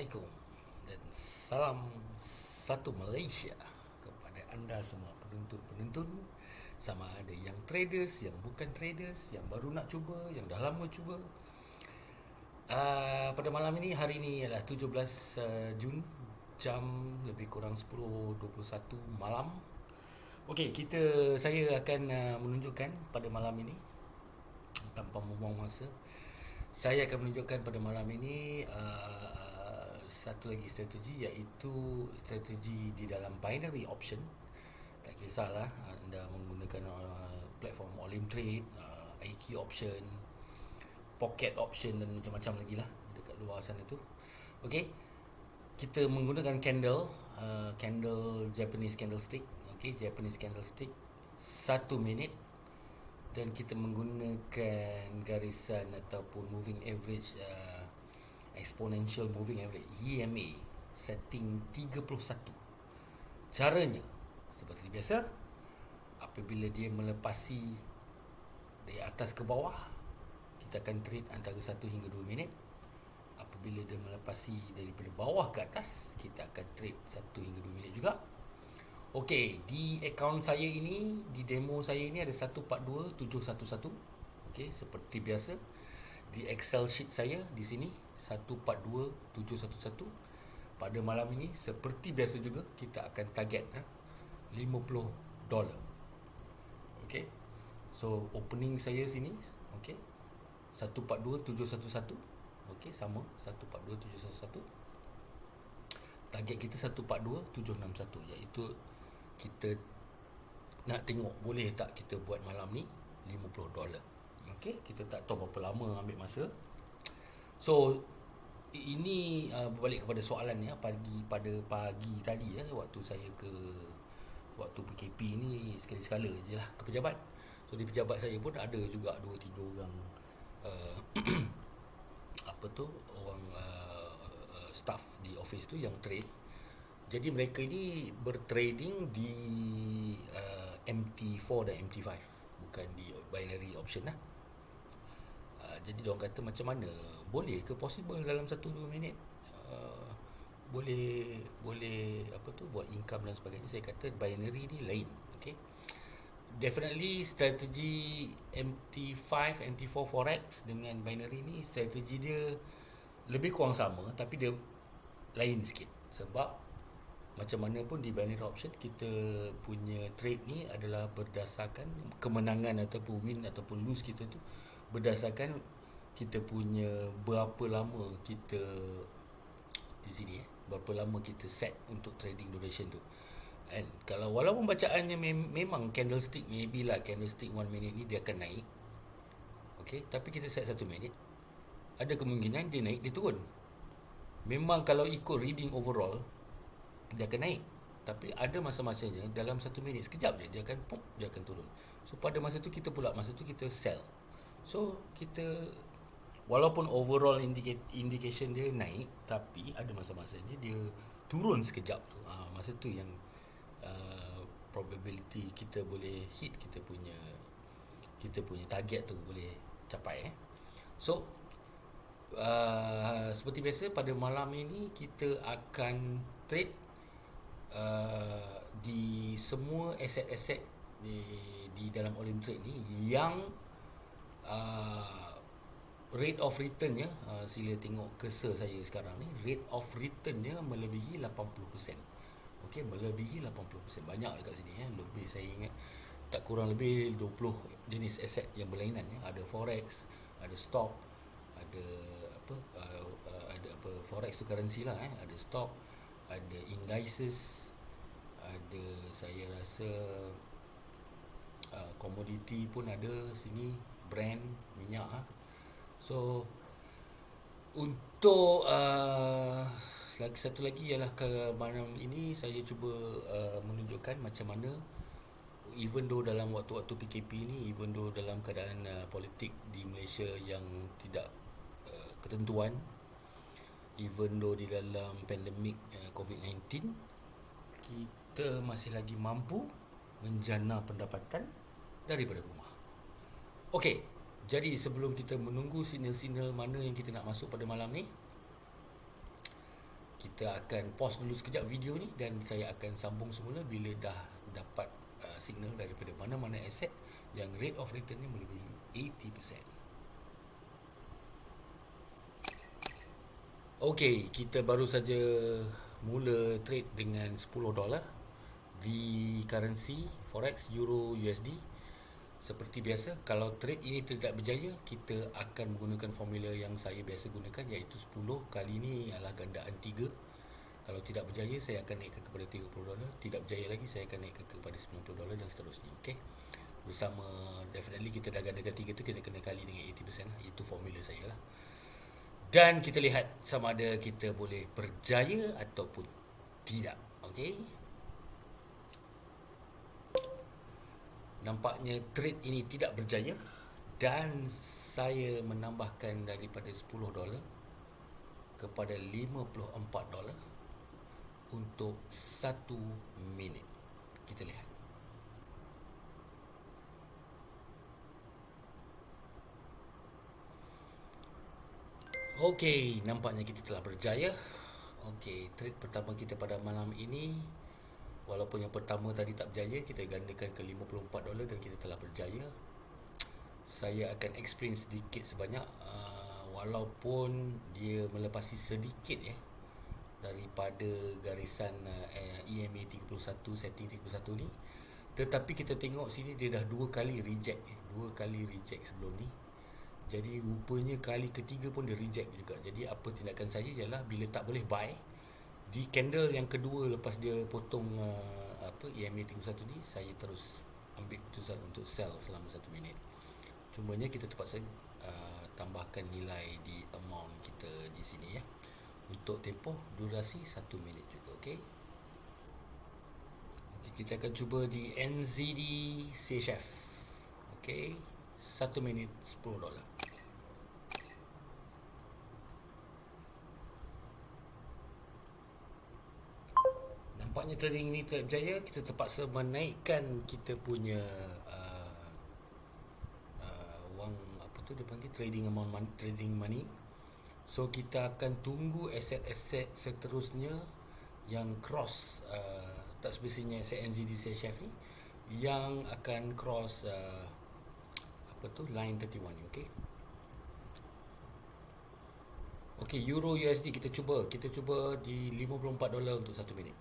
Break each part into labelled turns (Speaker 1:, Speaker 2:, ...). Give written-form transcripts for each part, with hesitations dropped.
Speaker 1: Assalamualaikum dan salam satu Malaysia kepada anda semua penonton-penonton, sama ada yang traders, yang bukan traders, yang baru nak cuba, yang dah lama cuba. Pada malam ini, hari ini adalah 17 Jun, jam lebih kurang 10.21 malam. Okey, saya akan menunjukkan pada malam ini tanpa membuang masa. Saya akan menunjukkan pada malam ini satu lagi strategi, iaitu strategi di dalam binary option. Tak kisahlah anda menggunakan platform Olim Trade, IQ option, pocket option dan macam-macam lagi lah dekat luar sana tu. Okey, kita menggunakan candle Japanese candlestick. Okey, Japanese candlestick 1 minit, dan kita menggunakan garisan ataupun moving average, exponential moving average EMA setting 31. Caranya seperti biasa, apabila dia melepasi dari atas ke bawah, kita akan trade antara 1 hingga 2 minit. Apabila dia melepasi daripada bawah ke atas, kita akan trade 1 hingga 2 minit juga. Okey, di akaun saya ini, di demo saya ini ada 142711. Okey, seperti biasa di Excel sheet saya di sini 142711. Pada malam ini seperti biasa juga kita akan target $50. Okey. So opening saya sini, okey, 142711. Okey, sama 142711. Target kita 142761, iaitu kita nak tengok boleh tak kita buat malam ni $50. Okey, kita tak tahu berapa lama ambil masa. So ini berbalik kepada soalan pada pagi tadi waktu saya waktu PKP ni sekali-sekala je lah ke pejabat. So di pejabat saya pun ada juga 2-3 orang orang staff di office tu yang trade. Jadi mereka ini bertrading di MT4 dan MT5, bukan di binary option lah. Jadi diorang kata macam mana, boleh ke possible dalam 1-2 minit boleh buat income dan sebagainya. Saya kata binary ni lain. Okay, definitely strategi MT5, MT4 forex dengan binary ni strategi dia lebih kurang sama, tapi dia lain sikit. Sebab macam mana pun di binary option, kita punya trade ni adalah berdasarkan kemenangan ataupun win ataupun lose kita tu berdasarkan kita punya berapa lama kita di sini, berapa lama kita set untuk trading duration tu. And kalau walaupun bacaannya memang candlestick, maybe lah candlestick 1 minute ni dia akan naik, okay, tapi kita set 1 minit, ada kemungkinan dia naik, dia turun. Memang kalau ikut reading overall dia akan naik, tapi ada masa-masanya dalam 1 minit sekejap je dia akan turun. So pada masa tu kita sell. So kita walaupun overall indication dia naik, tapi ada masa-masanya dia turun sekejap tu. Masa tu yang probability kita boleh hit kita punya target tu boleh capai. So seperti biasa pada malam ini kita akan trade di semua aset-aset di dalam Olim Trade ni yang rate of return sila tengok cursor saya sekarang ni, rate of return melebihi 80%. Okey, melebihi 80%. Banyak dekat sini lebih, saya ingat tak kurang lebih 20 jenis aset yang berlainan Ada forex, ada stock, ada forex tu currency lah ada stock, ada indices, ada saya rasa komoditi pun ada sini, brand minyak. So untuk satu lagi ialah ke malam ini saya cuba menunjukkan macam mana, even though dalam waktu-waktu PKP ni, even though dalam keadaan politik di Malaysia yang tidak ketentuan, even though di dalam pandemik COVID-19, kita masih lagi mampu menjana pendapatan daripada rumah. Okey, jadi sebelum kita menunggu signal-signal mana yang kita nak masuk pada malam ni, kita akan pause dulu sekejap video ni dan saya akan sambung semula bila dah dapat signal daripada mana-mana aset yang rate of return ni melebihi 80%. Okey, kita baru saja mula trade dengan $10 di currency forex Euro USD. Seperti biasa, kalau trade ini tidak berjaya, kita akan menggunakan formula yang saya biasa gunakan, iaitu 10 kali ini adalah gandaan 3. Kalau tidak berjaya, saya akan naikkan kepada $30. Tidak berjaya lagi, saya akan naikkan kepada $90 dan seterusnya. Okey. Bersama, definitely kita dah gandakan 3 tu, kita kena kali dengan 80%. Itu formula saya lah. Dan kita lihat sama ada kita boleh berjaya ataupun tidak. Okey. Nampaknya trade ini tidak berjaya dan saya menambahkan daripada $10 kepada $54 untuk 1 minit. Kita lihat. Okey, nampaknya kita telah berjaya. Okey, trade pertama kita pada malam ini, walaupun yang pertama tadi tak berjaya, kita gandakan ke $54 dan kita telah berjaya. Saya akan explain sedikit sebanyak, walaupun dia melepasi sedikit daripada garisan EMA 31, setting 31 ni, tetapi kita tengok sini dia dah 2 kali reject sebelum ni. Jadi rupanya kali ketiga pun dia reject juga. Jadi apa tindakan saya ialah bila tak boleh buy di candle yang kedua lepas dia potong EMA 31 ni, saya terus ambil keputusan untuk sell selama 1 minit. Cumanya kita terpaksa tambahkan nilai di amount kita di sini untuk tempoh durasi 1 minit juga. Okey. Kita akan cuba di NZD CHF. Okey. 1 minit $10. Nampaknya trading ini tidak berjaya. Kita terpaksa menaikkan kita punya wang, apa tu dia panggil, trading amount money, trading money. So kita akan tunggu aset-aset seterusnya yang cross tak spesifiknya aset NZD CHF ni yang akan cross line 31 ni. Okey. Okey, Euro USD kita cuba di $54 untuk 1 minit.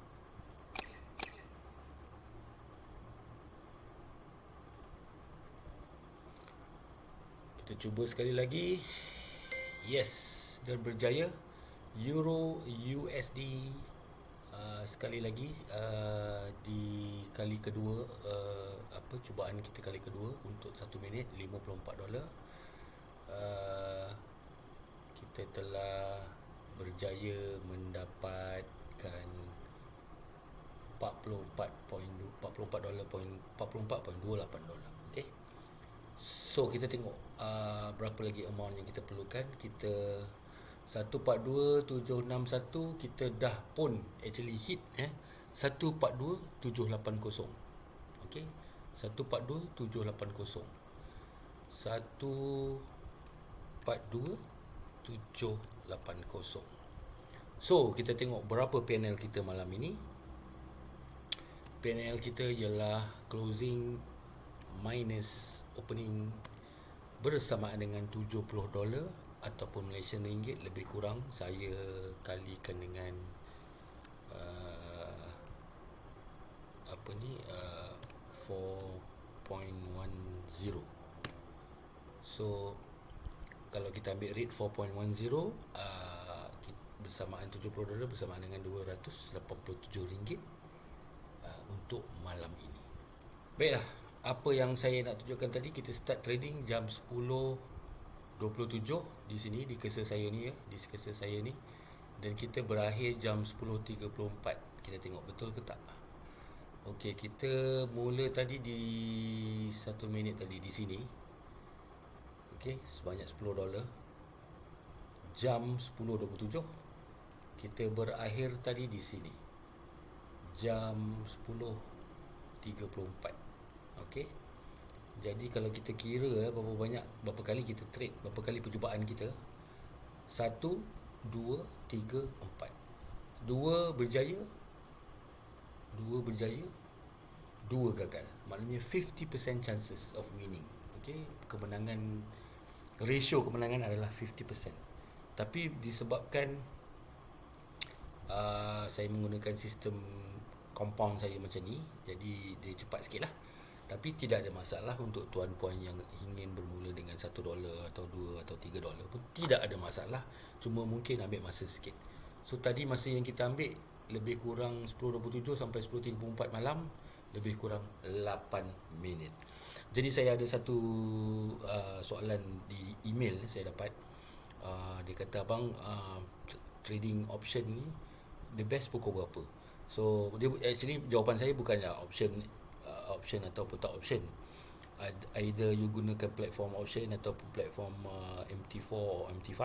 Speaker 1: Kita cuba sekali lagi. Yes, dan berjaya. Euro USD sekali lagi di kali kedua, cubaan kita kali kedua untuk 1 minit $54. Kita telah berjaya mendapatkan $44.28. Okey. So kita tengok berapa lagi amount yang kita perlukan. Kita 142,761 kita dah pun actually hit 142,780. Okey. 142,780. 142,780. So kita tengok berapa PNL kita malam ini. PNL kita ialah closing minus opening bersamaan dengan $70 ataupun Malaysian ringgit, lebih kurang saya kalikan dengan 4.10. So kalau kita ambil rate 4.10 bersamaan $70 bersamaan dengan RM287 untuk malam ini. Baiklah, apa yang saya nak tunjukkan tadi, kita start trading jam 10.27 di sini di cursor saya ni di cursor saya ni, dan kita berakhir jam 10.34. Kita tengok betul ke tak. Okey, kita mula tadi di 1 minit tadi di sini. Okey, sebanyak $10. Jam 10.27 kita berakhir tadi di sini jam 10.34. Okey. Jadi kalau kita kira berapa kali kita trade, berapa kali percubaan kita, 1, 2, 3, 4. Dua berjaya, dua berjaya, dua gagal. Maknanya 50% chances of winning. Okay, kemenangan, ratio kemenangan adalah 50%. Tapi disebabkan saya menggunakan sistem compound saya macam ni, jadi dia cepat sikit lah. Tapi tidak ada masalah untuk tuan puan yang ingin bermula dengan $1 atau 2 atau $3 pun tidak ada masalah. Cuma mungkin ambil masa sikit. So tadi masa yang kita ambil lebih kurang 10.27 sampai 10.34 malam, lebih kurang 8 minit. Jadi saya ada satu soalan di email saya dapat. Dia kata, abang, trading option ni the best pukul berapa? So dia actually jawapan saya bukanlah option ataupun tak option. Either you gunakan platform option ataupun platform MT4 or MT5.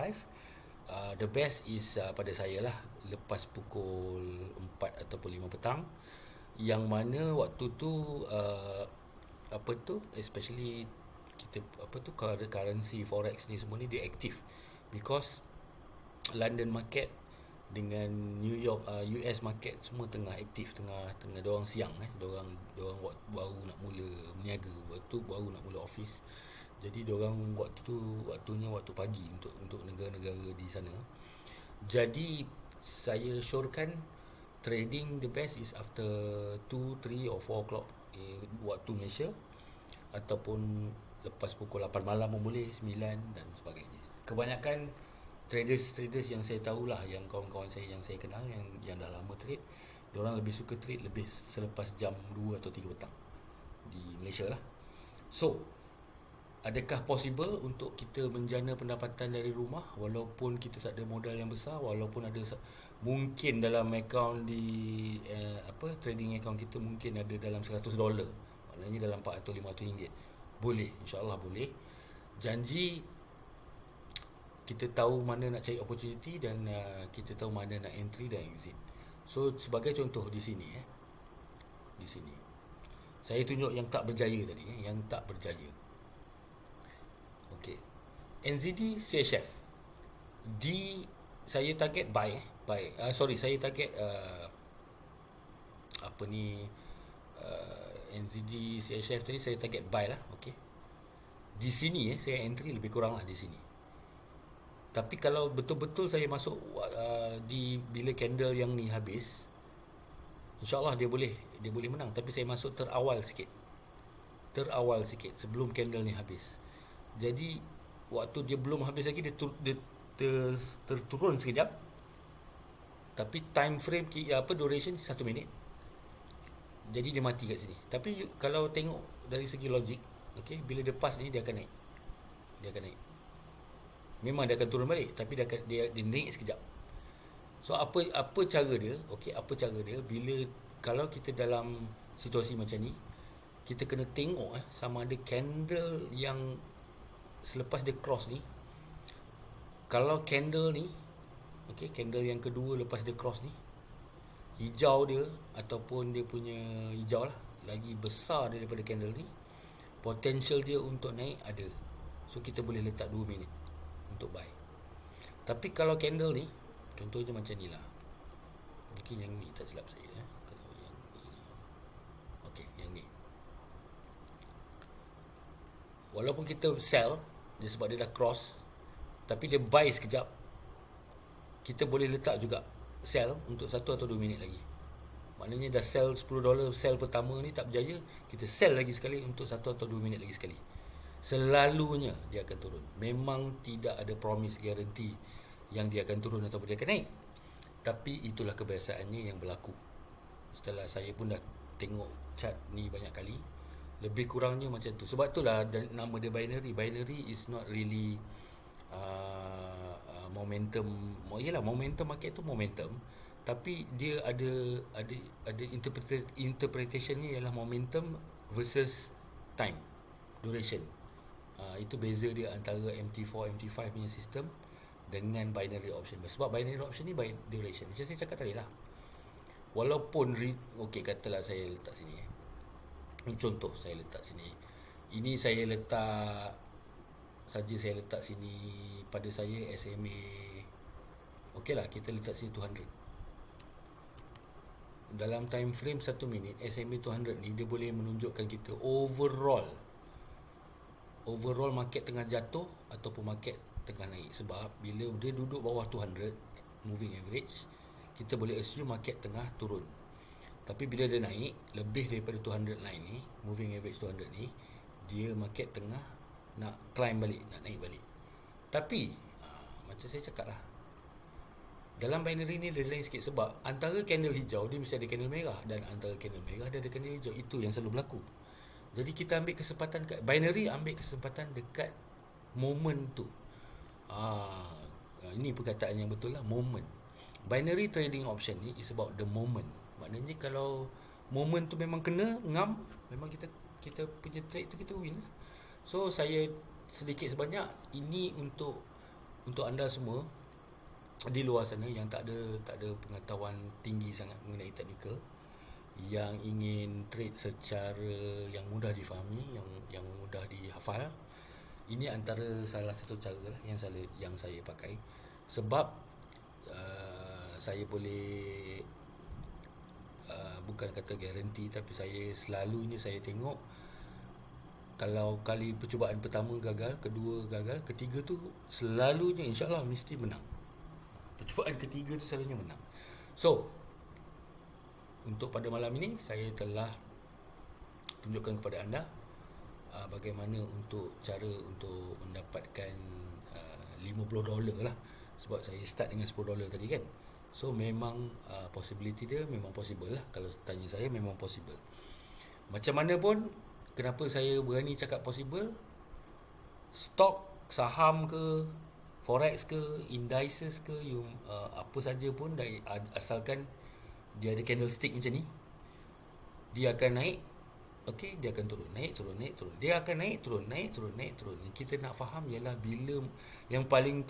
Speaker 1: The best is pada saya lah lepas pukul 4 ataupun 5 petang, yang mana waktu tu especially kita currency forex ni semua ni dia aktif, because London market dengan New York US market semua tengah aktif, tengah diorang siang diorang baru nak mula berniaga, baru nak mula office. Jadi diorang waktunya waktu pagi untuk negara-negara di sana. Jadi saya syorkan trading the best is after 2, 3 or 4 o'clock waktu Malaysia, ataupun lepas pukul 8 malam pun boleh, 9 dan sebagainya. Kebanyakan traders yang saya tahulah, yang kawan-kawan saya yang saya kenal, yang dah lama trade, diorang lebih suka trade lebih selepas jam 2 atau 3 petang di Malaysia lah. So adakah possible untuk kita menjana pendapatan dari rumah walaupun kita tak ada modal yang besar, walaupun ada mungkin dalam account di trading account kita mungkin ada dalam $100, maknanya dalam 4 atau 500 ringgit? Boleh, insyaAllah boleh. Janji kita tahu mana nak cari opportunity dan kita tahu mana nak entry dan exit. So sebagai contoh di sini di sini saya tunjuk yang tak berjaya tadi, yang tak berjaya. Okey. NZD CHF. Saya target buy. Saya target NZD CHF tadi saya target buy lah. Okey. Di sini saya entry lebih kurang lah di sini. Tapi kalau betul-betul saya masuk di bila candle yang ni habis, insyaAllah dia boleh menang. Tapi saya masuk terawal sikit sebelum candle ni habis. Jadi waktu dia belum habis lagi, dia terturun sekejap. Tapi time frame duration 1 minit. Jadi dia mati kat sini. Tapi kalau tengok dari segi logik, okey, bila dia pass ni dia akan naik. Memang dia akan turun balik, tapi dia naik sekejap. So apa cara dia? Okey, apa cara dia bila kalau kita dalam situasi macam ni, kita kena tengok sama ada candle yang selepas dia cross ni, kalau candle ni, okey, candle yang kedua lepas dia cross ni, hijau dia ataupun dia punya hijau lah lagi besar daripada candle ni, potential dia untuk naik ada. So kita boleh letak 2 minit untuk buy. Tapi kalau candle ni, contohnya macam ni lah, mungkin yang ni tak silap saya kalau yang ni, okey, yang ni, walaupun kita sell dia sebab dia dah cross, tapi dia buy sekejap, kita boleh letak juga sell untuk 1 atau 2 minit lagi. Maknanya dah sell $10, sell pertama ni tak berjaya, kita sell lagi sekali untuk 1 atau 2 minit lagi sekali. Selalunya dia akan turun. Memang tidak ada promise guarantee yang dia akan turun atau dia akan naik. Tapi itulah kebiasaannya yang berlaku. Setelah saya pun dah tengok chart ni banyak kali, lebih kurangnya macam tu. Sebab itulah nama dia binary. Binary is not really momentum. Yalah, momentum market tu momentum, tapi dia ada interpretationnya ialah momentum versus time duration. Itu beza dia antara MT4, MT5 punya sistem dengan binary option. Sebab binary option ni by duration. Macam saya cakap tadi lah, walaupun katalah saya letak sini, ini contoh saya letak sini, ini saya letak sini pada saya SMA, okey lah, kita letak sini 200. dalam time frame 1 minit, SMA 200 ni dia boleh menunjukkan kita overall market tengah jatuh ataupun market tengah naik. Sebab bila dia duduk bawah 200 moving average, kita boleh assume market tengah turun. Tapi bila dia naik lebih daripada 200 line ni, moving average 200 ni, dia market tengah nak climb balik, nak naik balik. Tapi macam saya cakap lah, dalam binary ni dia lain sikit. Sebab antara candle hijau dia mesti ada candle merah, dan antara candle merah dia ada candle hijau. Itu yang selalu berlaku. Jadi kita ambil kesempatan kat binary, ambil kesempatan dekat moment tu. Ini perkataan yang betul lah, moment. Binary trading option ni is about the moment. Maknanya kalau moment tu memang kena ngam, memang kita punya trade tu kita win lah. So saya sedikit sebanyak ini untuk anda semua di luar sana yang tak ada pengetahuan tinggi sangat mengenai teknikal, yang ingin trade secara yang mudah difahami, yang mudah dihafal. Ini antara salah satu cara lah yang saya pakai. Sebab saya boleh bukan kata garanti, tapi saya selalunya saya tengok, kalau kali percubaan pertama gagal, kedua gagal, ketiga tu selalunya insyaAllah mesti menang. Percubaan ketiga tu selalunya menang. So untuk pada malam ini saya telah tunjukkan kepada anda bagaimana cara untuk mendapatkan $50 lah. Sebab saya start dengan $10 tadi kan. So memang possibility dia memang possible lah. Kalau tanya saya, memang possible. Macam mana pun, kenapa saya berani cakap possible, stock, saham ke, forex ke, indices ke, apa saja pun, asalkan dia ada candlestick macam ni, dia akan naik, okey, dia akan turun, naik turun, naik turun. Dia akan naik turun, naik turun, naik turun. Kita nak faham ialah bila, yang paling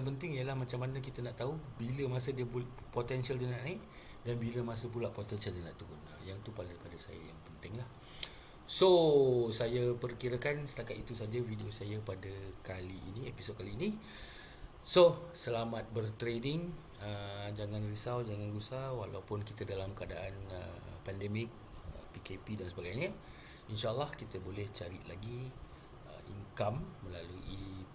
Speaker 1: penting ialah macam mana kita nak tahu bila masa dia potential dia nak naik, dan bila masa pula potential dia nak turun. Yang tu pada saya yang penting lah. So saya perkirakan setakat itu saja video saya pada kali ini, episod kali ini. So selamat bertrading. Jangan risau, jangan gusar, walaupun kita dalam keadaan pandemik, PKP dan sebagainya. InsyaAllah kita boleh cari lagi income melalui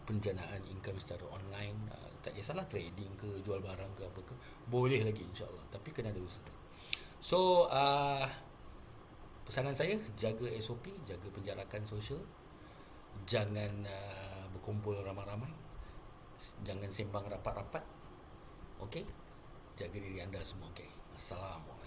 Speaker 1: penjanaan income secara online. Tak kisahlah trading ke, jual barang ke, apa ke, boleh lagi insyaAllah, tapi kena ada usaha. So pesanan saya, jaga SOP, jaga penjarakan sosial, jangan berkumpul ramai-ramai, jangan sembang rapat-rapat. Okey, jaga diri anda semua. Okey, assalamualaikum.